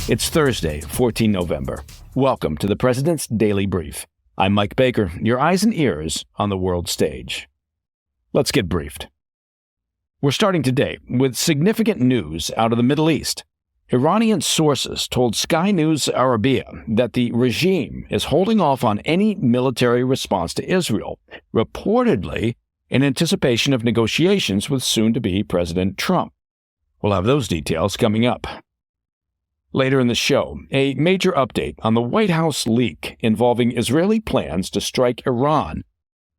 It's Thursday, 14 November. Welcome to the President's Daily Brief. I'm Mike Baker, your eyes and ears on the world stage. Let's get briefed. We're starting today with significant news out of the Middle East. Iranian sources told Sky News Arabia that the regime is holding off on any military response to Israel, reportedly in anticipation of negotiations with soon-to-be President Trump. We'll have those details coming up. Later in the show, a major update on the White House leak involving Israeli plans to strike Iran,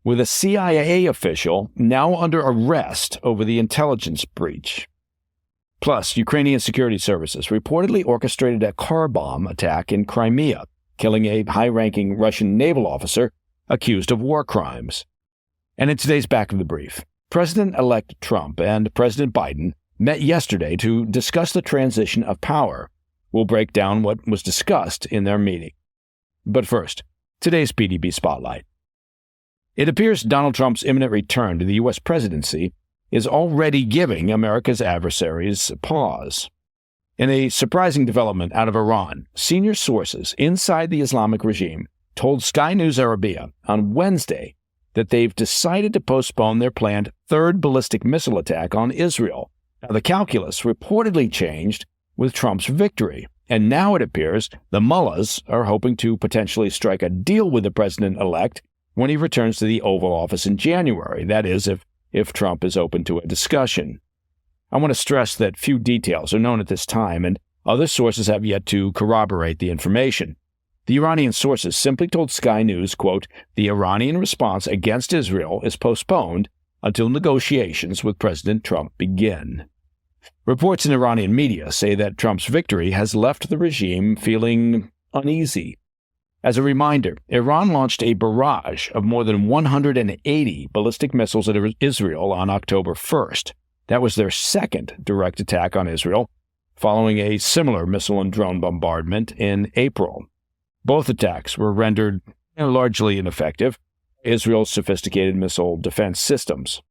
with a CIA official now under arrest over the intelligence breach. Plus, Ukrainian security services reportedly orchestrated a car bomb attack in Crimea, killing a high-ranking Russian naval officer accused of war crimes. And in today's Back of the Brief, President-elect Trump and President Biden met yesterday to discuss the transition of power. We'll break down what was discussed in their meeting. But first, today's PDB Spotlight. It appears Donald Trump's imminent return to the U.S. presidency is already giving America's adversaries pause. In a surprising development out of Iran, senior sources inside the Islamic regime told Sky News Arabia on Wednesday that they've decided to postpone their planned third ballistic missile attack on Israel. Now, the calculus reportedly changed with Trump's victory, and now it appears the mullahs are hoping to potentially strike a deal with the president-elect when he returns to the Oval Office in January, that is, if Trump is open to a discussion. I want to stress that few details are known at this time, and other sources have yet to corroborate the information. The Iranian sources simply told Sky News, quote, "The Iranian response against Israel is postponed until negotiations with President Trump begin." Reports in Iranian media say that Trump's victory has left the regime feeling uneasy. As a reminder, Iran launched a barrage of more than 180 ballistic missiles at Israel on October 1st. That was their second direct attack on Israel, following a similar missile and drone bombardment in April. Both attacks were rendered largely ineffective by Israel's sophisticated missile defense systems.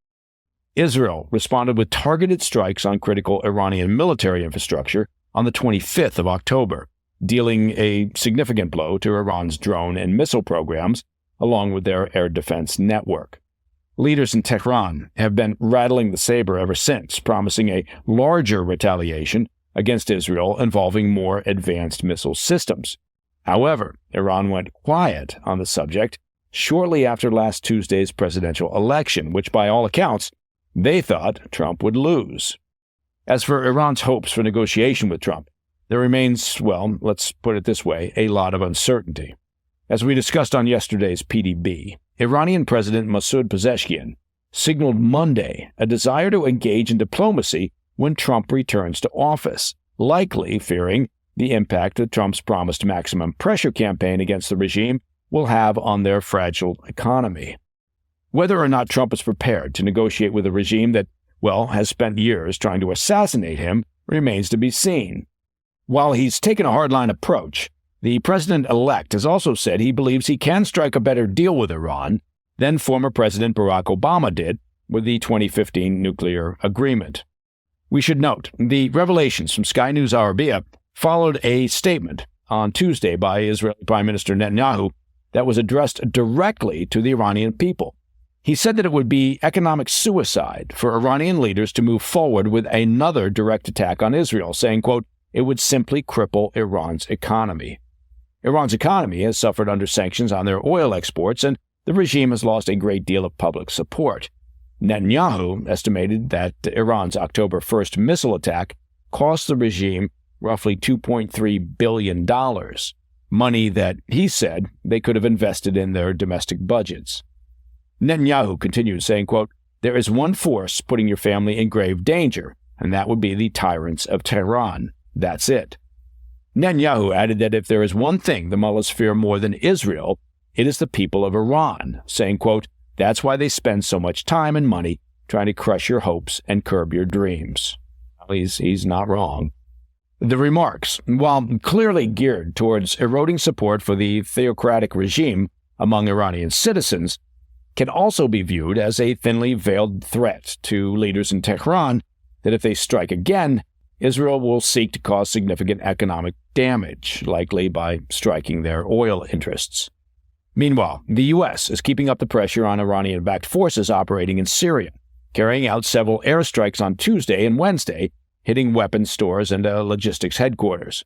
Israel responded with targeted strikes on critical Iranian military infrastructure on the 25th of October, dealing a significant blow to Iran's drone and missile programs, along with their air defense network. Leaders in Tehran have been rattling the saber ever since, promising a larger retaliation against Israel involving more advanced missile systems. However, Iran went quiet on the subject shortly after last Tuesday's presidential election, which by all accounts, they thought Trump would lose. As for Iran's hopes for negotiation with Trump, there remains, well, let's put it this way, a lot of uncertainty. As we discussed on yesterday's PDB, Iranian President Masoud Pezeshkian signaled Monday a desire to engage in diplomacy when Trump returns to office, likely fearing the impact that Trump's promised maximum pressure campaign against the regime will have on their fragile economy. Whether or not Trump is prepared to negotiate with a regime that, well, has spent years trying to assassinate him remains to be seen. While he's taken a hardline approach, the president-elect has also said he believes he can strike a better deal with Iran than former President Barack Obama did with the 2015 nuclear agreement. We should note, the revelations from Sky News Arabia followed a statement on Tuesday by Israeli Prime Minister Netanyahu that was addressed directly to the Iranian people. He said that it would be economic suicide for Iranian leaders to move forward with another direct attack on Israel, saying, quote, "It would simply cripple Iran's economy." Iran's economy has suffered under sanctions on their oil exports, and the regime has lost a great deal of public support. Netanyahu estimated that Iran's October 1st missile attack cost the regime roughly $2.3 billion, money that he said they could have invested in their domestic budgets. Netanyahu continued saying, quote, "There is one force putting your family in grave danger, and that would be the tyrants of Tehran. That's it." Netanyahu added that if there is one thing the mullahs fear more than Israel, it is the people of Iran, saying, quote, "That's why they spend so much time and money trying to crush your hopes and curb your dreams." Well, he's not wrong. The remarks, while clearly geared towards eroding support for the theocratic regime among Iranian citizens, can also be viewed as a thinly veiled threat to leaders in Tehran that if they strike again, Israel will seek to cause significant economic damage, likely by striking their oil interests. Meanwhile, the U.S. is keeping up the pressure on Iranian-backed forces operating in Syria, carrying out several airstrikes on Tuesday and Wednesday, hitting weapons stores and a logistics headquarters.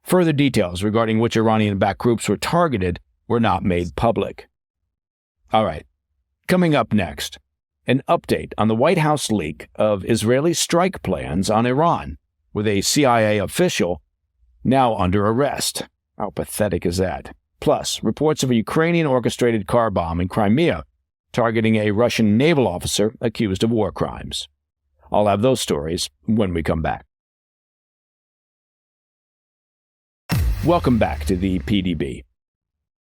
Further details regarding which Iranian-backed groups were targeted were not made public. All right, coming up next, an update on the White House leak of Israeli strike plans on Iran, with a CIA official now under arrest. How pathetic is that? Plus, reports of a Ukrainian orchestrated car bomb in Crimea targeting a Russian naval officer accused of war crimes. I'll have those stories when we come back. Welcome back to the PDB.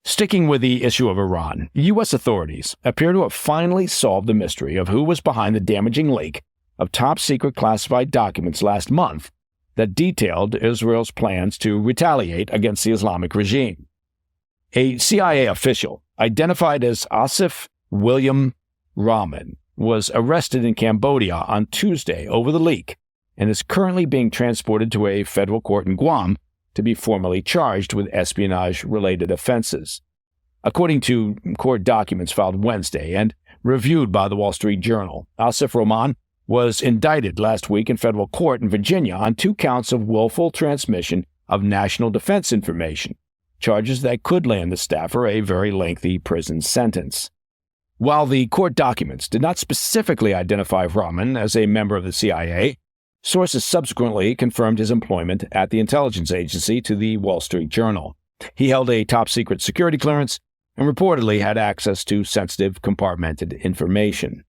Sticking with the issue of Iran, U.S. authorities appear to have finally solved the mystery of who was behind the damaging leak of top-secret classified documents last month that detailed Israel's plans to retaliate against the Islamic regime. A CIA official, identified as Asif William Rahman, was arrested in Cambodia on Tuesday over the leak and is currently being transported to a federal court in Guam to be formally charged with espionage-related offenses. According to court documents filed Wednesday and reviewed by the Wall Street Journal, Asif Rahman was indicted last week in federal court in Virginia on 2 counts of willful transmission of national defense information, charges that could land the staffer a very lengthy prison sentence. While the court documents did not specifically identify Rahman as a member of the CIA, sources subsequently confirmed his employment at the intelligence agency to the Wall Street Journal. He held a top-secret security clearance and reportedly had access to sensitive, compartmented information.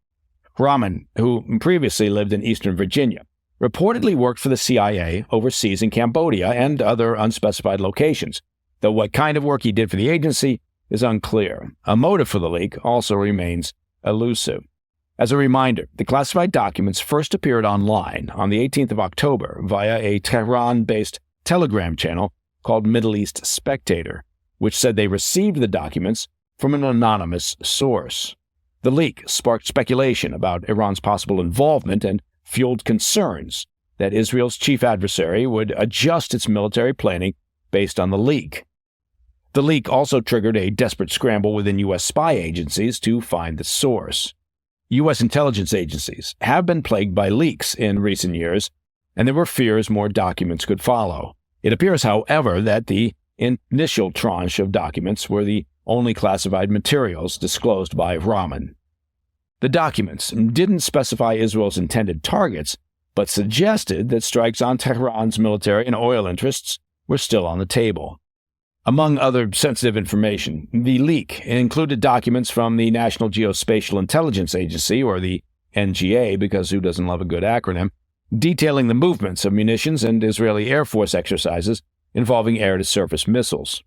Rahman, who previously lived in Eastern Virginia, reportedly worked for the CIA overseas in Cambodia and other unspecified locations, though what kind of work he did for the agency is unclear. A motive for the leak also remains elusive. As a reminder, the classified documents first appeared online on the 18th of October via a Tehran-based Telegram channel called Middle East Spectator, which said they received the documents from an anonymous source. The leak sparked speculation about Iran's possible involvement and fueled concerns that Israel's chief adversary would adjust its military planning based on the leak. The leak also triggered a desperate scramble within U.S. spy agencies to find the source. U.S. intelligence agencies have been plagued by leaks in recent years, and there were fears more documents could follow. It appears, however, that the initial tranche of documents were the only classified materials disclosed by Rahman. The documents didn't specify Israel's intended targets, but suggested that strikes on Tehran's military and oil interests were still on the table. Among other sensitive information, the leak included documents from the National Geospatial Intelligence Agency, or the NGA, because who doesn't love a good acronym, detailing the movements of munitions and Israeli Air Force exercises involving air-to-surface missiles.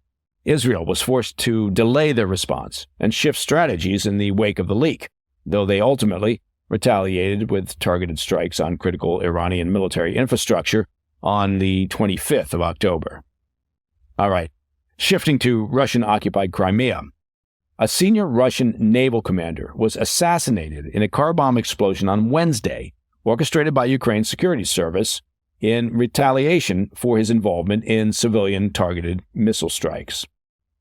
Israel was forced to delay their response and shift strategies in the wake of the leak, though they ultimately retaliated with targeted strikes on critical Iranian military infrastructure on the 25th of October. All right. Shifting to Russian-occupied Crimea, a senior Russian naval commander was assassinated in a car bomb explosion on Wednesday, orchestrated by Ukraine's security service in retaliation for his involvement in civilian-targeted missile strikes.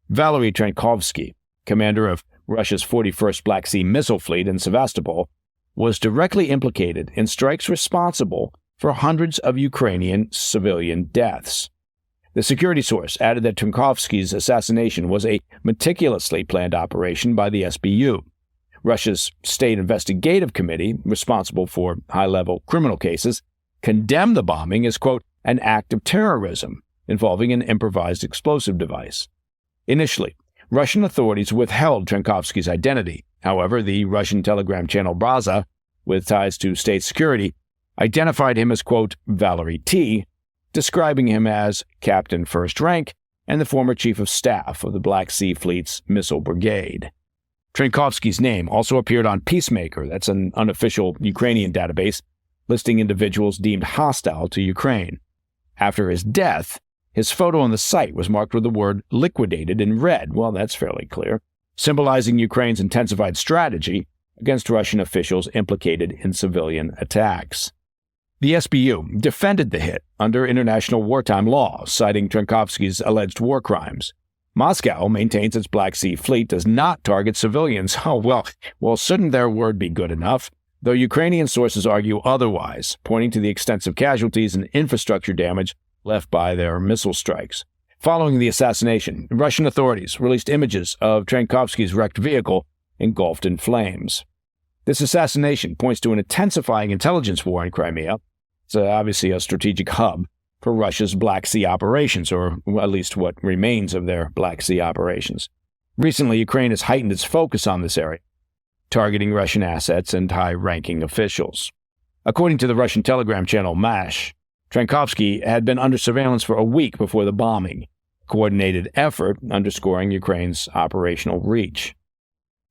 Valery Trenkovsky, commander of Russia's 41st Black Sea Missile Fleet in Sevastopol, was directly implicated in strikes responsible for hundreds of Ukrainian civilian deaths. The security source added that Trenkovsky's assassination was a meticulously planned operation by the SBU. Russia's State Investigative Committee, responsible for high-level criminal cases, condemned the bombing as, quote, an act of terrorism involving an improvised explosive device. Initially, Russian authorities withheld Trenkovsky's identity. However, the Russian telegram channel Braza, with ties to state security, identified him as, quote, Valery T., describing him as Captain First Rank and the former Chief of Staff of the Black Sea Fleet's Missile Brigade. Trenkovsky's name also appeared on Peacemaker, that's an unofficial Ukrainian database, listing individuals deemed hostile to Ukraine. After his death, his photo on the site was marked with the word liquidated in red. Well, that's fairly clear, symbolizing Ukraine's intensified strategy against Russian officials implicated in civilian attacks. The SBU defended the hit under international wartime law, citing Trenkovsky's alleged war crimes. Moscow maintains its Black Sea Fleet does not target civilians. Oh, well, shouldn't their word be good enough? Though Ukrainian sources argue otherwise, pointing to the extensive casualties and infrastructure damage left by their missile strikes. Following the assassination, Russian authorities released images of Trenkovsky's wrecked vehicle engulfed in flames. This assassination points to an intensifying intelligence war in Crimea. It's obviously a strategic hub for Russia's Black Sea operations, or at least what remains of their Black Sea operations. Recently, Ukraine has heightened its focus on this area, targeting Russian assets and high-ranking officials. According to the Russian telegram channel MASH, Trenkovsky had been under surveillance for a week before the bombing, coordinated effort underscoring Ukraine's operational reach.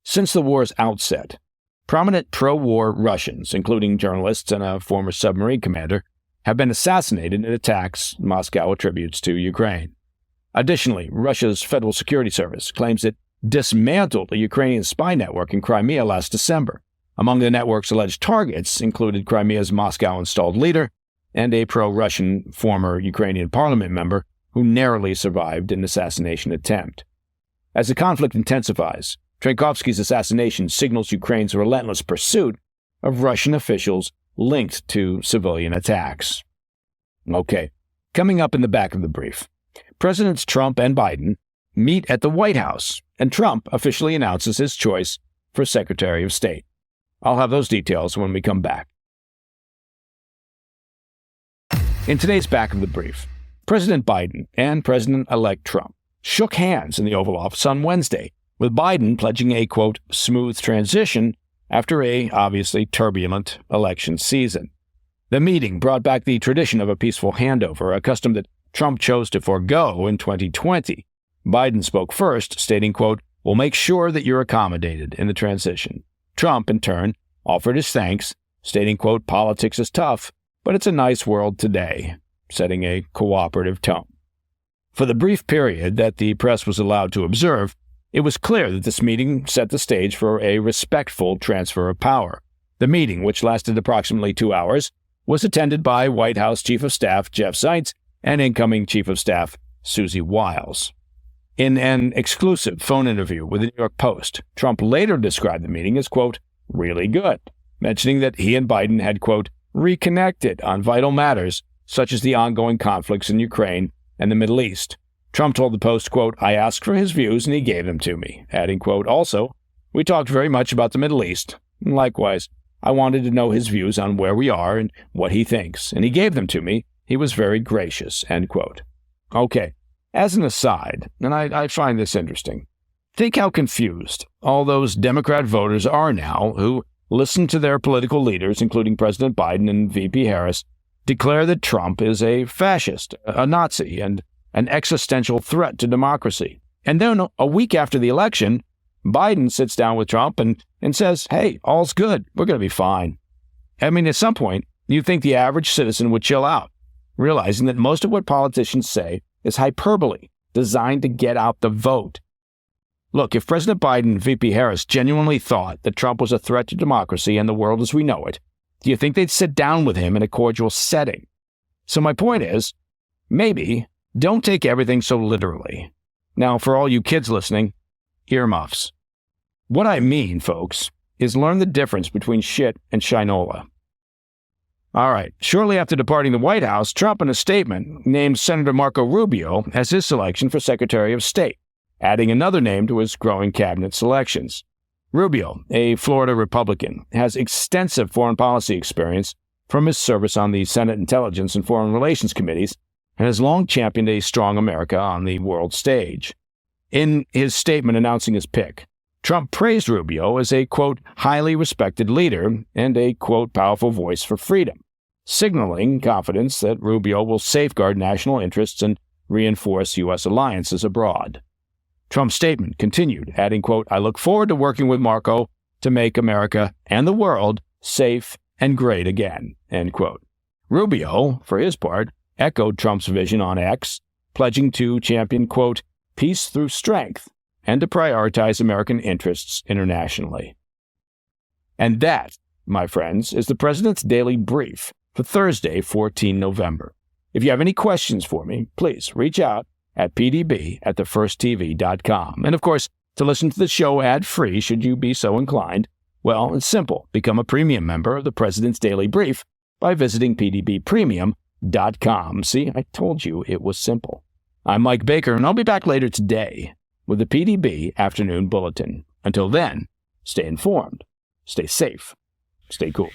Since the war's outset, prominent pro-war Russians, including journalists and a former submarine commander, have been assassinated in attacks Moscow attributes to Ukraine. Additionally, Russia's Federal Security Service claims it dismantled a Ukrainian spy network in Crimea last December. Among the network's alleged targets included Crimea's Moscow-installed leader and a pro-Russian former Ukrainian parliament member who narrowly survived an assassination attempt. As the conflict intensifies, Trenkovsky's assassination signals Ukraine's relentless pursuit of Russian officials linked to civilian attacks. Okay, coming up in the back of the brief, Presidents Trump and Biden meet at the White House, and Trump officially announces his choice for Secretary of State. I'll have those details when we come back. In today's back of the brief, President Biden and President-elect Trump shook hands in the Oval Office on Wednesday, with Biden pledging a, quote, smooth transition after a, obviously, turbulent election season. The meeting brought back the tradition of a peaceful handover, a custom that Trump chose to forego in 2020. Biden spoke first, stating, quote, we'll make sure that you're accommodated in the transition. Trump, in turn, offered his thanks, stating, quote, politics is tough, but it's a nice world today, setting a cooperative tone. For the brief period that the press was allowed to observe, it was clear that this meeting set the stage for a respectful transfer of power. The meeting, which lasted approximately 2 hours, was attended by White House Chief of Staff Jeff Zients and incoming Chief of Staff Susie Wiles. In an exclusive phone interview with the New York Post, Trump later described the meeting as, quote, really good, mentioning that he and Biden had, quote, reconnected on vital matters such as the ongoing conflicts in Ukraine and the Middle East. Trump told the Post, quote, I asked for his views and he gave them to me, adding, quote, also, we talked very much about the Middle East. And likewise, I wanted to know his views on where we are and what he thinks, and he gave them to me. He was very gracious, end quote. Okay, as an aside, and I find this interesting, think how confused all those Democrat voters are now who listen to their political leaders, including President Biden and VP Harris, declare that Trump is a fascist, a Nazi, and an existential threat to democracy. And then a week after the election, Biden sits down with Trump and says, hey, all's good. We're going to be fine. I mean, at some point, you'd think the average citizen would chill out, realizing that most of what politicians say is hyperbole designed to get out the vote. Look, if President Biden and VP Harris genuinely thought that Trump was a threat to democracy and the world as we know it, do you think they'd sit down with him in a cordial setting? So my point is, maybe don't take everything so literally. Now, for all you kids listening, earmuffs. What I mean, folks, is learn the difference between shit and shinola. All right, shortly after departing the White House, Trump in a statement named Senator Marco Rubio as his selection for Secretary of State, adding another name to his growing cabinet selections. Rubio, a Florida Republican, has extensive foreign policy experience from his service on the Senate Intelligence and Foreign Relations Committees and has long championed a strong America on the world stage. In his statement announcing his pick, Trump praised Rubio as a, quote, highly respected leader and a, quote, powerful voice for freedom, signaling confidence that Rubio will safeguard national interests and reinforce U.S. alliances abroad. Trump's statement continued, adding, quote, I look forward to working with Marco to make America and the world safe and great again, end quote. Rubio, for his part, echoed Trump's vision on X, pledging to champion, quote, peace through strength and to prioritize American interests internationally. And that, my friends, is the President's Daily Brief for Thursday, 14 November. If you have any questions for me, please reach out at pdb@thefirsttv.com. And of course, to listen to the show ad-free, should you be so inclined, well, it's simple. Become a premium member of the President's Daily Brief by visiting pdbpremium.com. See, I told you it was simple. I'm Mike Baker, and I'll be back later today with the PDB Afternoon Bulletin. Until then, stay informed, stay safe, stay cool.